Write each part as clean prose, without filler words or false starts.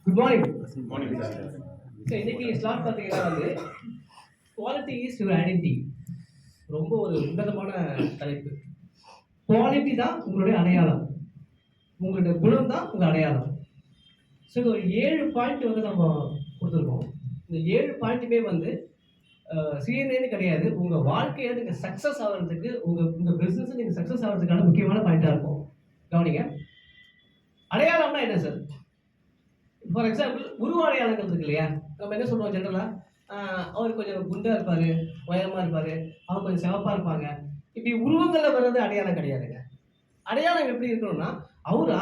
Good morning. Morning sir. இன்னைக்கு slot பார்த்தீங்கன்னா வந்து குவாலிட்டி இஸ் யுவர் ஐடென்டிட்டி. ரொம்ப ஒரு உன்னதமான தலைப்பு. குவாலிட்டி தான் உங்களுடைய அடையாளம், உங்களுடைய குணம் தான் உங்கள் அடையாளம். ஸோ இது ஒரு 7 பாயிண்ட் வந்து நம்ம கொடுத்துருக்கோம். இந்த 7 பாயிண்ட்டுமே வந்து சிஎன்ஏன்னு கிடையாது, உங்கள் வாழ்க்கையில் நீங்கள் சக்ஸஸ் ஆகிறதுக்கு, உங்கள் பிஸ்னஸ் நீங்கள் சக்ஸஸ் ஆகிறதுக்கான முக்கியமான பாயிண்ட்டாக இருக்கும். கவனிங்க. அடையாளம்னா என்ன சார்? ஃபார் எக்ஸாம்பிள் உருவ அடையாளங்கள் இருக்கு இல்லையா? நம்ம என்ன சொல்லுவோம் ஜென்ரலாக, அவர் கொஞ்சம் குண்டாக இருப்பார், உயரமாக இருப்பார், அவங்க கொஞ்சம் சிவப்பாக இருப்பாங்க. இப்படி உருவங்களில் வர்றது அடையாளம் கிடையாதுங்க. அடையாளம் எப்படி இருக்கணும்னா, அவரா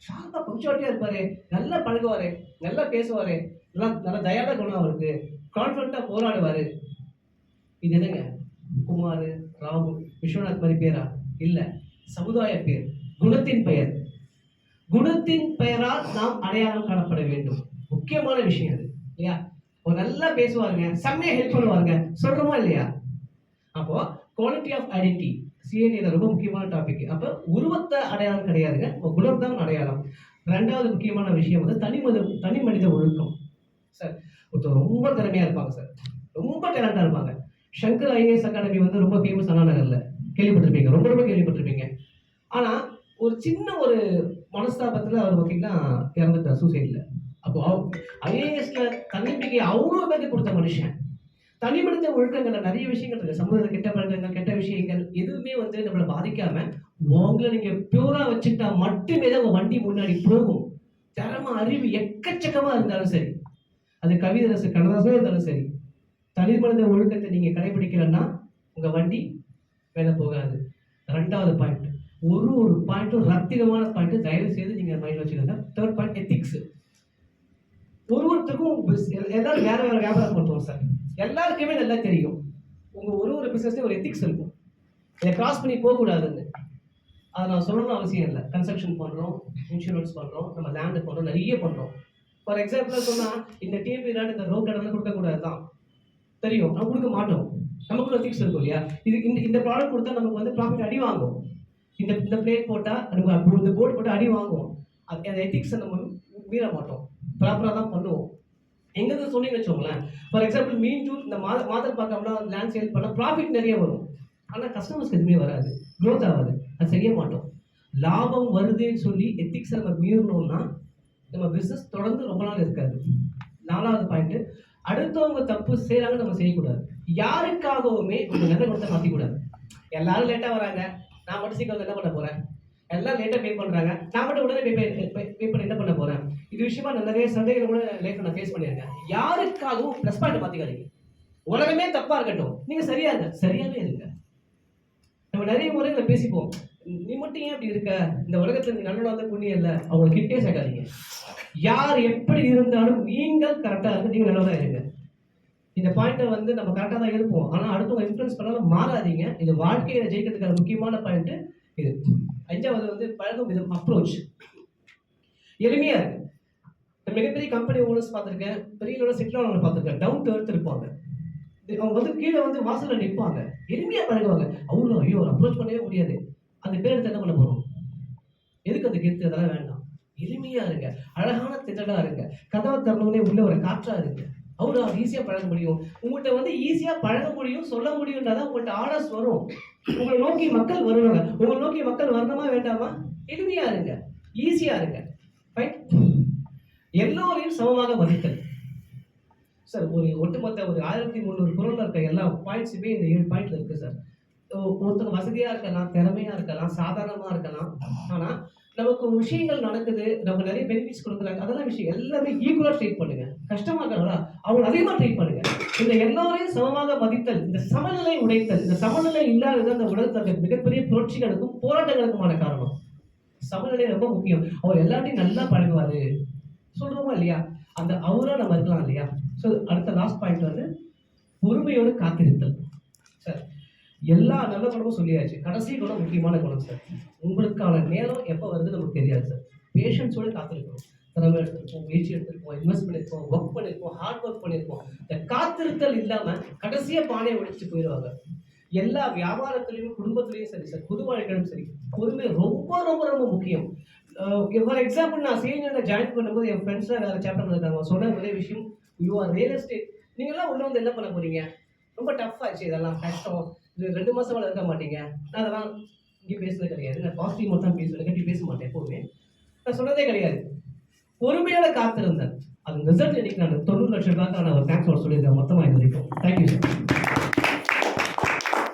ஷார்ப்பாக பங்க்சுவாலிட்டியாக இருப்பார், நல்லா பழகுவார், நல்லா பேசுவார், நல்லா தயார குணம் அவருக்கு, கான்ஃபிடண்ட்டாக போராடுவார். இது என்னங்க குமார், ராகுல், விஸ்வநாத் மாதிரி பேரா? இல்லை, சமுதாய பேர், குணத்தின் பெயர். குணத்தின் பெயரால் நாம் அடையாளம் காணப்பட வேண்டும். முக்கியமான விஷயம் அது இல்லையா? ஒரு நல்லா பேசுவாருங்க, செம்மையா ஹெல்ப் பண்ணுவாருங்க, சொல்றோமா இல்லையா? அப்போ குவாலிட்டி ஆஃப் ஐடென்டிட்டி சிஎன்ஏ ரொம்ப முக்கியமான டாபிக். அப்போ உருவத்தை அடையாளம் கிடையாதுங்க, குணம் தான் அடையாளம். ரெண்டாவது முக்கியமான விஷயம் வந்து தனி மனித ஒழுக்கம். சார் ஒருத்தர் ரொம்ப திறமையா இருப்பாங்க சார், ரொம்ப டேலண்டா இருப்பாங்க. சங்கர் ஐஏஎஸ் அகாடமி வந்து ரொம்ப ஃபேமஸ் அண்ணா நகர்ல, கேள்விப்பட்டிருப்பீங்க, ரொம்ப ரொம்ப கேள்விப்பட்டிருப்பீங்க. ஆனா ஒரு சின்ன ஒரு மனஸ்தாபத்தில் அவர் பார்த்தீங்கன்னா இறந்துட்டார் சூசைட்ல. அப்போ ஐஏஎஸ்ல தன்னம்பிக்கை அவ்வளோ பேருக்கு கொடுத்த மனுஷன். தனி மனித ஒழுக்கங்கள்ல நிறைய விஷயங்கள் இருக்கு. சமூக கெட்ட பழக்கங்கள், கெட்ட விஷயங்கள் எதுவுமே வந்து நம்மளை பாதிக்காம உங்களை நீங்க பியூரா வச்சுட்டா மட்டுமே தான் உங்க வண்டி முன்னாடி போகும். திறமை, அறிவு எக்கச்சக்கமா இருந்தாலும் சரி, அது கவிதரசு கண்ணதாசனா இருந்தாலும் சரி, தனி மனித ஒழுக்கத்தை நீங்க கடைபிடிக்கலன்னா உங்க வண்டி மேலே போகாது. ரெண்டாவது பாயிண்ட், ஒரு பாயிண்ட்டும் ரத்தினமான பாயிண்ட், தயவு செய்து நீங்க மைண்ட் வச்சுக்கோங்க. Third point, ethics. ஒருத்தருக்கும் எல்லாரும் வேற வேற வியாபாரம் பண்றோம் சார், எல்லாருக்குமே நல்லா தெரியும் உங்க ஒரு பிசினஸ்ல ஒரு எத்திக்ஸ் இருக்கும். இதை கிராஸ் பண்ணி போக கூடாதுன்னு அதை நான் சொல்லணும்னு அவசியம் இல்லை. கன்ஸ்ட்ரக்ஷன் பண்றோம், இன்சூரன்ஸ் பண்றோம், நம்ம லேண்டு பண்றோம், நிறைய பண்றோம். ஃபார் எக்ஸாம்பிள் சொன்னா, இந்த டிஎம்பி லேண்ட் இந்த ரோட் கடனை கொடுக்க கூடாதுதான் தெரியும், நம்ம கொடுக்க மாட்டோம். நமக்குள்ள எத்திக்ஸ் இருக்கும் இல்லையா? இந்த ப்ராடக்ட் கொடுத்தா நமக்கு வந்து ப்ராஃபிட் அடி வாங்கும், இந்த பிளேட் போட்டால் இந்த போர்டு போட்டு அடி வாங்குவோம். அந்த எத்திக்ஸை நம்ம மீற மாட்டோம், ப்ராப்பராக தான் பண்ணுவோம். எங்கே சொன்னீங்கன்னு வச்சோங்களேன், ஃபார் எக்ஸாம்பிள் மீன் ஜூஸ் இந்த மாதம் பார்க்காமலாம் லேண்ட் சேல் பண்ணால் ப்ராஃபிட் நிறைய வரும், ஆனால் கஸ்டமர்ஸ்க்கு எதுவுமே வராது, க்ரோத் ஆகாது, அது செய்ய மாட்டோம். லாபம் வருதுன்னு சொல்லி எத்திக்ஸை நம்ம மீறணும்னா நம்ம பிஸ்னஸ் தொடர்ந்து ரொம்ப நாள் இருக்காது. 4வது பாயிண்ட், அடுத்தவங்க தப்பு செய்கிறாங்க நம்ம செய்யக்கூடாது. யாருக்காகவுமே ஒரு நல்ல குணத்தை மாற்றிக்கூடாது. எல்லாரும் லேட்டாக வராங்க, நான் மட்டும் சீக்கிரம் என்ன பண்ண போறேன்? எல்லாம் லேட்டாக பே பண்றாங்க, நான் மட்டும் உடனே பே பண்ணி என்ன பண்ண போறேன்? இது விஷயமா நிறைய சந்தேகங்கள் கூட லைஃப்ல நான் ஃபேஸ் பண்ணியிருக்கேன். யாருக்காகவும் ப்ளஸ் பாயிண்ட் மாத்திக்காதீங்க. உலகமே தப்பா இருக்கட்டும், நீங்க சரியாவே இருங்க. நம்ம நிறைய முறைகளை பேசிப்போம், நீ மட்டும் ஏன் அப்படி இருக்க, இந்த உலகத்துல நீ நல்ல வந்து புண்ணியம் இல்லை, அவங்க கிட்டே சேர்க்காதீங்க. யார் எப்படி இருந்தாலும் நீங்கள் கரெக்டா இருந்து நீங்க நல்லதா இருங்க. இந்த பாயிண்ட்டை வந்து நம்ம கரெக்டாக தான் இருப்போம், ஆனால் அடுத்தவங்க இன்ஃப்ளூயன்ஸ் பண்ணாலும் மாறாதீங்க. இது வாழ்க்கையை ஜெயிக்கிறதுக்கான முக்கியமான பாயிண்ட் இது. 5வது வந்து பழகும் விதம், அப்ரோச். எளிமையா இருக்கு. மிகப்பெரிய கம்பெனி ஓனர்ஸ் பார்த்துருக்கேன், பெரிய செட்டில் ஆனவங்க பார்த்துருக்கேன், டவுன் டு எர்த் இருப்பாங்க. அவங்க வந்து கீழே வந்து வாசல்ல நிற்பாங்க, எளிமையா பழகுவாங்க. அவங்களும் ஐயோ அப்ரோச் பண்ணவே முடியாது, அந்த பேர் எடுத்து என்ன பண்ண போறோம்? எதுக்கு அந்த கெத்து? அதெல்லாம் வேண்டாம். எளிமையா இருங்க, அழகான திட்டலா இருங்க, கதவை திறந்தவனே உள்ள ஒரு காற்றா இருக்கு. அவரு ஈஸியா பழக முடியும், உங்கள்கிட்ட வந்து ஈஸியா பழக முடியும், சொல்ல முடியும்ன்றதான் உங்கள்கிட்ட ஆர்டர்ஸ் வரும். உங்களை நோக்கி மக்கள் வருவாங்க. உங்களை நோக்கி மக்கள் வரணுமா வேண்டாமா? எளிமையா இருங்க, ஈஸியா இருங்க. எல்லோரையும் சமமாக மதித்தல். சார் ஒரு ஒட்டுமொத்த ஒரு 1300 குரல்ல இருக்க எல்லா பாயிண்ட்ஸுமே இந்த 7 பாயிண்ட்ல இருக்கு சார். ஒருத்தங்க வசதியா இருக்கலாம், திறமையா இருக்கலாம், சாதாரணமா இருக்கலாம், ஆனா நமக்கு விஷயங்கள் நடக்குது, நம்ம நிறைய பெனிஃபிட்ஸ் கொடுக்குறாங்க, அதெல்லாம் விஷயம் எல்லாமே ஈக்குவலா ட்ரீட் பண்ணுங்க. கஷ்டமா இருக்கிறதா அவங்க அதிகமா ட்ரீட் பண்ணுங்க. இந்த எல்லோரையும் சமமாக மதித்தல், இந்த சமநிலை உடைத்தல், இந்த சமநிலை இல்லாதது அந்த உலகத்துக்கு மிகப்பெரிய புரட்சிகளுக்கும் போராட்டங்களுக்குமான காரணம். சமநிலை ரொம்ப முக்கியம். அவர் எல்லாத்தையும் நல்லா பழகுவாரு சொல்றோமா இல்லையா? அந்த அவரா நம்ம இருக்கலாம் இல்லையா? ஸோ அடுத்த லாஸ்ட் பாயிண்ட் வந்து பொறுமையோடு காத்திருத்தல். சார் எல்லா நல்ல குணமும் சொல்லியாச்சு, கடைசி குணம் முக்கியமான குணம் சார். உங்களுக்கான நேரம் எப்போ வருது நமக்கு தெரியாது சார். பேஷன்ஸோடு காத்திருக்கணும். திறமை எடுத்திருப்போம், முயற்சி எடுத்திருப்போம், இன்வெஸ்ட் பண்ணியிருப்போம், ஒர்க் பண்ணியிருப்போம், ஹார்ட் ஒர்க் பண்ணியிருப்போம். இந்த காத்திருத்தல் இல்லாம கடைசியா பானையை உடைச்சிட்டு போயிடுவாங்க. எல்லா வியாபாரத்திலையும் குடும்பத்திலையும் சரி சார், பொது வாழ்க்கையிலும் சரி, பொறுமை ரொம்ப ரொம்ப ரொம்ப முக்கியம். ஃபார் எக்ஸாம்பிள் நான் சீனியரில் ஜாயின் பண்ணும்போது என் ஃப்ரெண்ட்ஸ்லாம் வேறு சாப்டர் இருக்காங்க. சொன்ன ஒரே விஷயம், யூ ஆர் ரியல் எஸ்டேட். நீங்கள்லாம் உள்ள வந்து என்ன பண்ண போறீங்க? ரொம்ப டஃப் ஆச்சு, இதெல்லாம் கஷ்டம். இது 2 மாசம் மேலே இருக்க மாட்டீங்க. நான் அதெல்லாம் இங்கே பேசுறது கிடையாது. நான் பாசிட்டிவ் மட்டும் தான் பேசுவேன், நெகட்டிவ் பேச மாட்டேன் எப்போவுமே. நான் சொன்னதே கிடையாது. பொறுமையோட காத்திருந்தேன். அது ரிசல்ட் இன்னைக்கு நான் 90 லட்சம் ரூபாய்க்கு நான் ஒரு தேங்க்ஸ் சொல்லியிருக்கேன் மொத்தமாக இது வரைக்கும். Thank you sir.